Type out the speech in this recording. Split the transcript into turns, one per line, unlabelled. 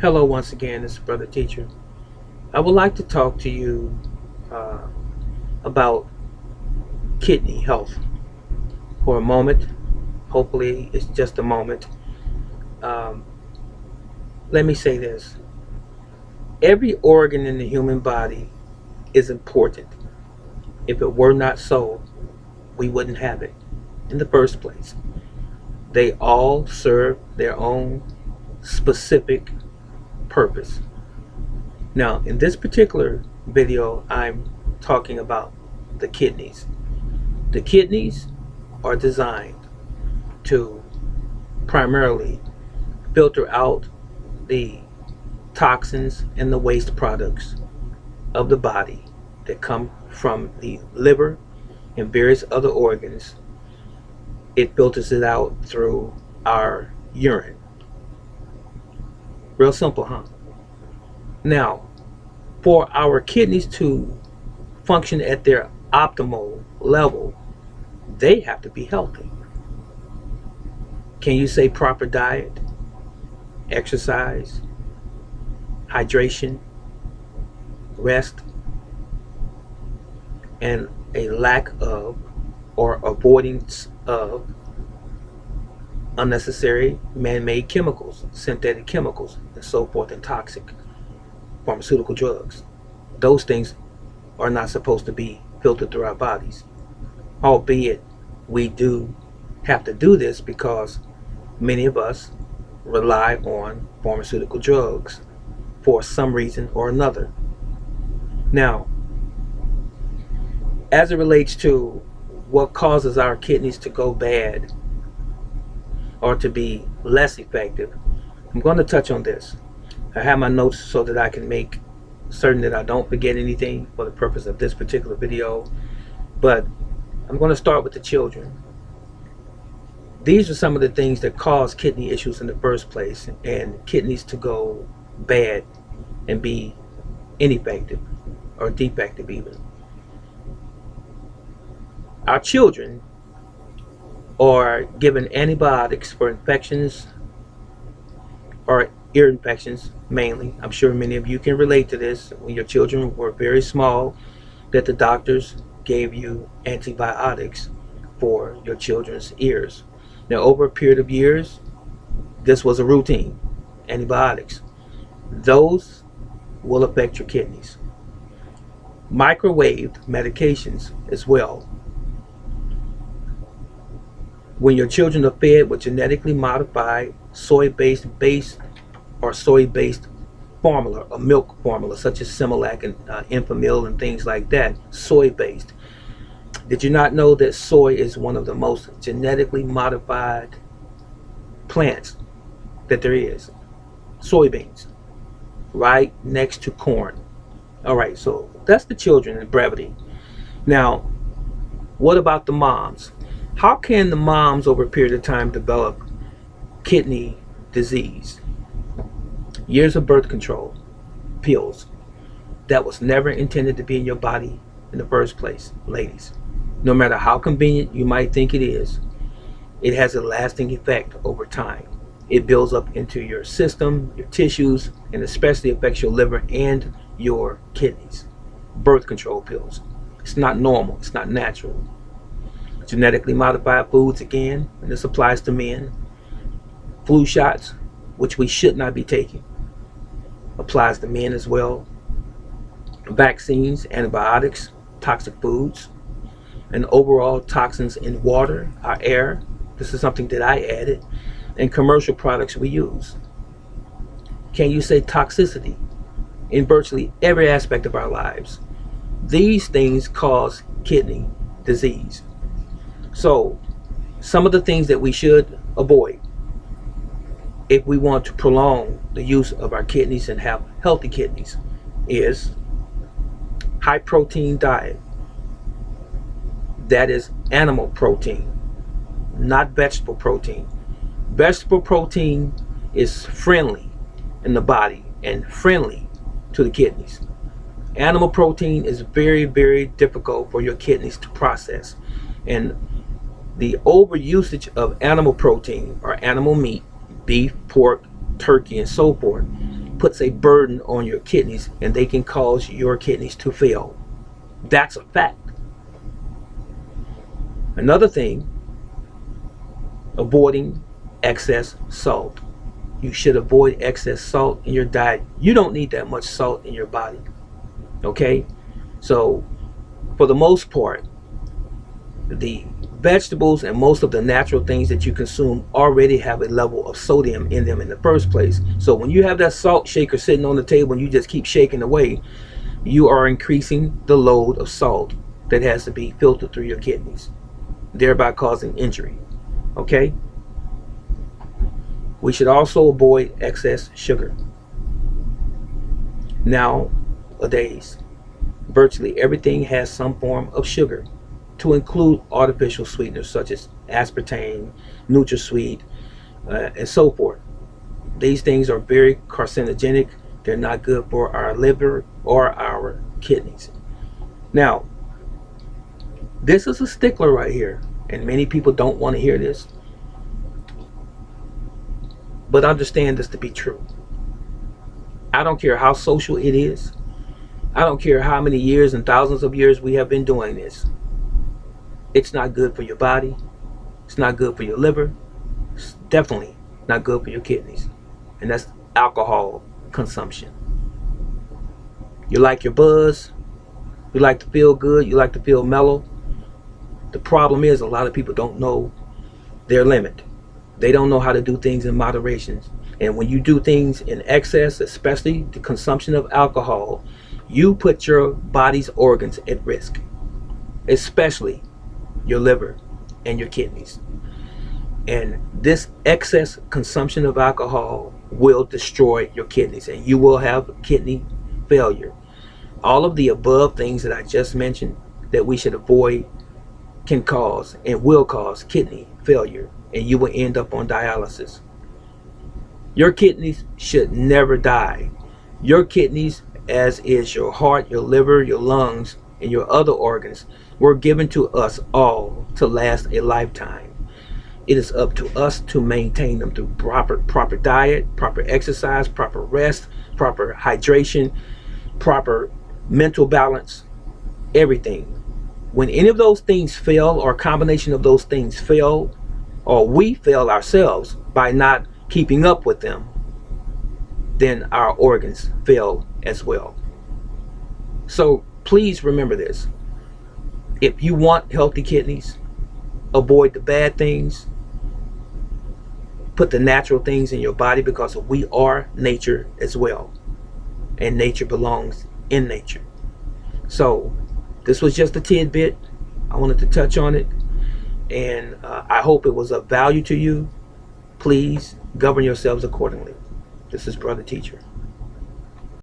Hello, once again, this is Brother Teacher. I would like to talk to you uh, about kidney health for a moment. Hopefully, it's just a moment. Um, Let me say this: every organ in the human body is important. If it were not so, we wouldn't have it in the first place. They all serve their own specific purpose. Now, in this particular video, I'm talking about the kidneys. The kidneys are designed to primarily filter out the toxins and the waste products of the body that come from the liver and various other organs. It filters it out through our urine. Real simple, huh? Now, for our kidneys to function at their optimal level, they have to be healthy. Can you say proper diet, exercise, hydration, rest, and a lack of or avoidance of unnecessary man-made chemicals, synthetic chemicals, and so forth, and toxic pharmaceutical drugs? Those things are not supposed to be filtered through our bodies. Albeit, we do have to do this because many of us rely on pharmaceutical drugs for some reason or another. Now, as it relates to what causes our kidneys to go bad or to be less effective, I'm going to touch on this. I have my notes so that I can make certain that I don't forget anything for the purpose of this particular video. But I'm going to start with the children. These are some of the things that cause kidney issues in the first place, and kidneys to go bad and be ineffective or defective even. Our children are given antibiotics for infections or ear infections mainly. I'm sure many of you can relate to this. When your children were very small, that the doctors gave you antibiotics for your children's ears. Now, over a period of years, this was a routine. Antibiotics. Those will affect your kidneys. Microwaved medications as well. When your children are fed with genetically modified soy-based or soy-based formula or milk formula, such as Similac and Enfamil and things like that, soy-based. Did you not know that soy is one of the most genetically modified plants that there is? Soybeans, right next to corn. All right, so that's the children in brevity. Now, what about the moms? How can the moms over a period of time develop kidney disease? Years of birth control pills that was never intended to be in your body in the first place, ladies. No matter how convenient you might think it is, it has a lasting effect over time. It builds up into your system, your tissues, and especially affects your liver and your kidneys. Birth control pills. It's not normal. It's not natural. Genetically modified foods, again, and this applies to men. Flu shots, which we should not be taking, applies to men as well. Vaccines, antibiotics, toxic foods, and overall toxins in water, our air. This is something that I added, and commercial products we use. Can you say toxicity in virtually every aspect of our lives? These things cause kidney disease. So, some of the things that we should avoid if we want to prolong the use of our kidneys and have healthy kidneys is high protein diet. That is animal protein, not vegetable protein. Vegetable protein is friendly in the body and friendly to the kidneys. Animal protein is very, very difficult for your kidneys to process. And the overusage of animal protein or animal meat, beef, pork, turkey, and so forth, puts a burden on your kidneys, and they can cause your kidneys to fail. That's a fact. Another thing, avoiding excess salt. You should avoid excess salt in your diet. You don't need that much salt in your body. Okay? So, for the most part, the vegetables and most of the natural things that you consume already have a level of sodium in them in the first place. So when you have that salt shaker sitting on the table and you just keep shaking away, you are increasing the load of salt that has to be filtered through your kidneys, thereby causing injury. Okay? We should also avoid excess sugar. Nowadays, virtually everything has some form of sugar, to include artificial sweeteners such as aspartame, NutraSweet, and so forth. These things are very carcinogenic. They're not good for our liver or our kidneys. Now, this is a stickler right here, and many people don't want to hear this, but understand this to be true. I don't care how social it is. I don't care how many years and thousands of years we have been doing this. It's not good for your body. It's not good for your liver. It's definitely not good for your kidneys. And that's alcohol consumption. You like your buzz. You like to feel good. You like to feel mellow. The problem is a lot of people don't know their limit. They don't know how to do things in moderation. And when you do things in excess, especially the consumption of alcohol, you put your body's organs at risk, especially your liver and your kidneys. And this excess consumption of alcohol will destroy your kidneys, and you will have kidney failure. All of the above things that I just mentioned that we should avoid can cause and will cause kidney failure, and you will end up on dialysis. Your kidneys should never die. Your kidneys, as is your heart, your liver, your lungs, and your other organs, were given to us all to last a lifetime. It is up to us to maintain them through proper diet, proper exercise, proper rest, proper hydration, proper mental balance, everything. When any of those things fail, or a combination of those things fail, or we fail ourselves by not keeping up with them, then our organs fail as well. So please remember this. If you want healthy kidneys, avoid the bad things. Put the natural things in your body, because we are nature as well. And nature belongs in nature. So this was just a tidbit. I wanted to touch on it. And I hope it was of value to you. Please govern yourselves accordingly. This is Brother Teacher.